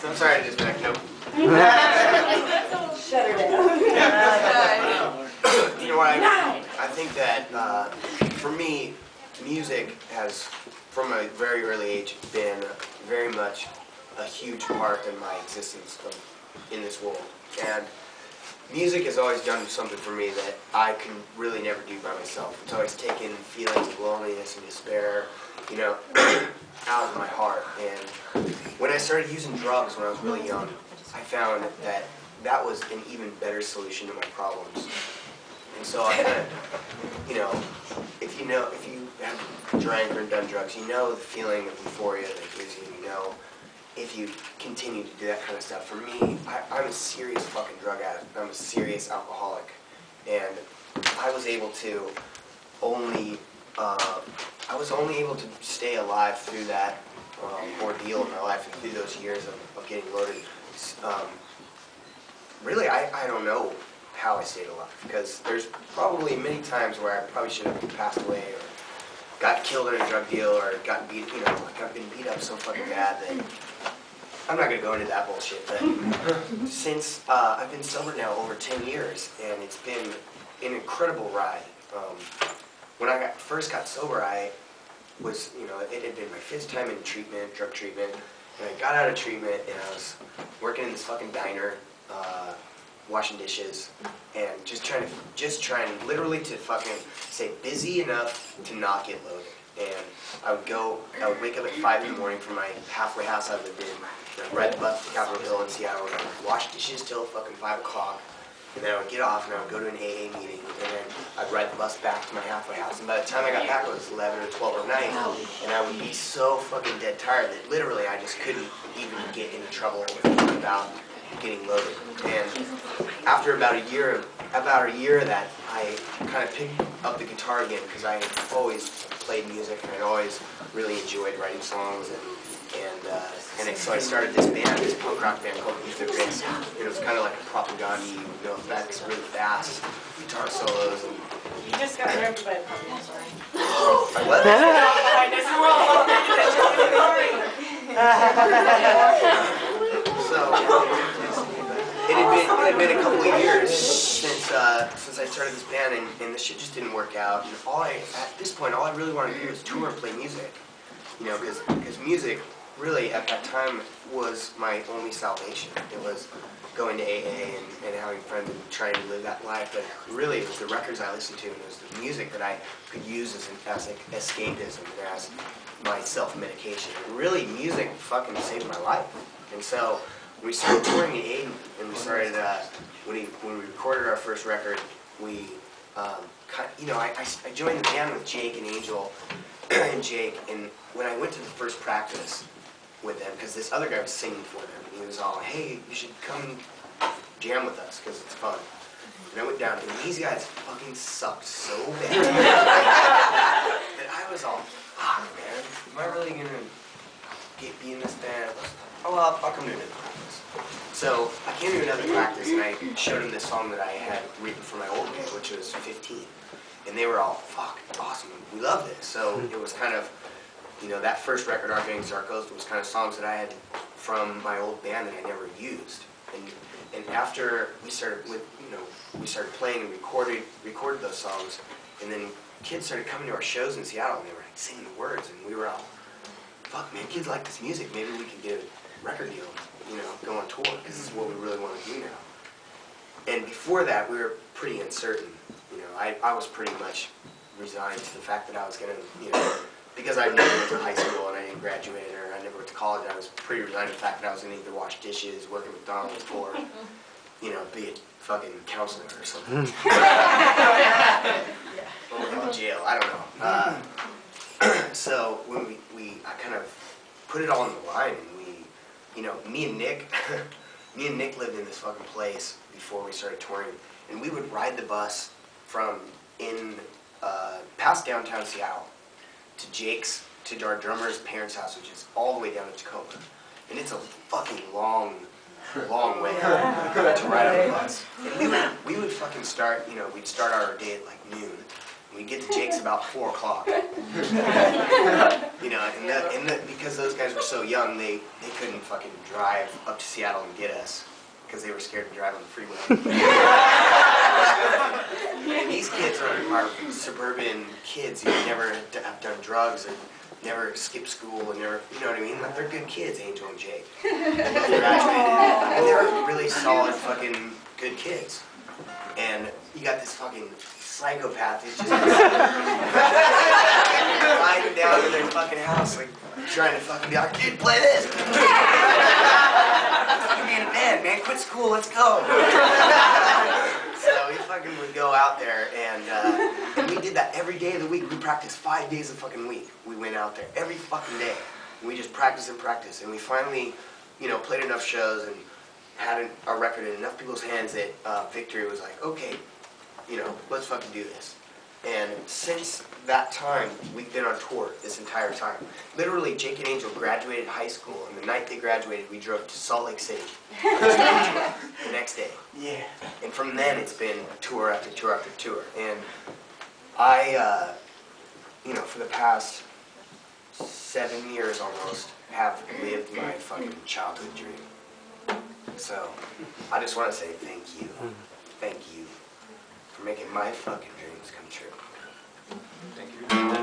I'm sorry to just be like, nope. Shut her down. You know what, I think that for me, music has, from a very early age, been very much a huge part in my existence in this world. And music has always done something for me that I can really never do by myself. It's always taken feelings of loneliness and despair, you know, out of my heart. And when I started using drugs when I was really young, I found that that was an even better solution to my problems. And so I kind of, you know, if you have drank or done drugs, you know the feeling of euphoria that it gives you, you know, if you continue to do that kind of stuff. For me, I'm a serious fucking drug addict. I'm a serious alcoholic. And I was able to only able to stay alive through that ordeal in my life and through those years of getting loaded. Really, I don't know how I stayed alive, because there's probably many times where I probably should have passed away or got killed in a drug deal or got beat, you know, like I've been beat up so fucking bad that I'm not going to go into that bullshit. But since I've been sober now over 10 years, and it's been an incredible ride. When I first got sober, I was, you know, it had been my 5th time in treatment, drug treatment, and I got out of treatment and I was working in this fucking diner, washing dishes, and just trying literally to fucking stay busy enough to not get loaded. And I would wake up at 5 in the morning from my halfway house I lived in, and I'd ride the bus to Capitol Hill in Seattle, and I would wash dishes till fucking 5 o'clock, and then I would get off and I would go to an AA meeting, and then I'd ride the bus back to my halfway house. And by the time I got back, it was 11 or 12 at night, and I would be so fucking dead tired that literally I just couldn't even get into trouble without getting loaded. And after about a year of that, I kind of picked up the guitar again, because I had always played music and I'd always really enjoyed writing songs, so I started this band, this punk rock band called Youth of Grace. It was kind of like a propaganda, you know, effects, really fast guitar solos. And You just got interrupted by a puppy, I'm sorry. What? So it had been a couple of years since I started this band, and the shit just didn't work out. And at this point, all I really wanted to do was tour and play music. You know, because music really at that time was my only salvation. It was going to AA and having friends and trying to live that life. But really, it was the records I listened to, and it was the music that I could use as like escapism and as my self-medication. And really, music fucking saved my life. And so when we started touring in Aiden, and we started when we recorded our first record, we you know, I joined the band with Jake and Angel and Jake, and when I went to the first practice with them, because this other guy was singing for them, and he was all, hey, you should come jam with us, because it's fun. And I went down, and these guys fucking sucked so bad that I was all, fuck, man, am I really going to be in this band? Oh, well, I'll come to another practice. So I came to another practice, and I showed them this song that I had written for my old band, which was 15. And they were all, fuck, awesome, we love this. So it was kind of, you know, that first record, Our Gang Zarkos, was kind of songs that I had from my old band that I never used. And after we started playing and recorded those songs, and then kids started coming to our shows in Seattle, and they were like singing the words, and we were all, fuck, man, kids like this music, maybe we could get a record deal, you know, go on tour, because this is what we really want to do now. And before that, we were pretty uncertain. You know, I was pretty much resigned to the fact that I was going to, you know, because I never went to high school and I didn't graduate, or I never went to college, I was pretty resigned to the fact that I was going to either wash dishes, work at McDonald's, or, you know, be a fucking counselor or something. Or jail, I don't know. So when I kind of put it all on the line, and you know, me and Nick lived in this fucking place before we started touring, and we would ride the bus from past downtown Seattle to our drummer's parents' house, which is all the way down to Tacoma. And it's a fucking long way to ride on the bus. And we would fucking start, you know, we'd start our day at like noon. And we'd get to Jake's about 4 o'clock. You know, because those guys were so young, they couldn't fucking drive up to Seattle and get us because they were scared to drive on the freeway. These kids are suburban kids who never have done drugs and never skipped school and never, you know what I mean? Like, they're good kids, Angel and Jake. They graduated, and they're really solid fucking good kids. And you got this fucking psychopath who's just riding down to their fucking house, like, trying to fucking be like, dude, play this! Get me in a bed, man, quit school, let's go! So we fucking would go out there, and we did that every day of the week. We practiced 5 days a fucking week. We went out there every fucking day. And we just practiced and practiced, and we finally, you know, played enough shows and had a record in enough people's hands that Victory was like, okay, you know, let's fucking do this. And since that time, we've been on tour this entire time. Literally, Jake and Angel graduated high school, and the night they graduated, we drove to Salt Lake City the next day. Yeah. And from then, it's been tour after tour after tour. And I, you know, for the past 7 years almost, have lived my fucking childhood dream. So, I just want to say thank you. Thank you for making my fucking dreams come true. Thank you.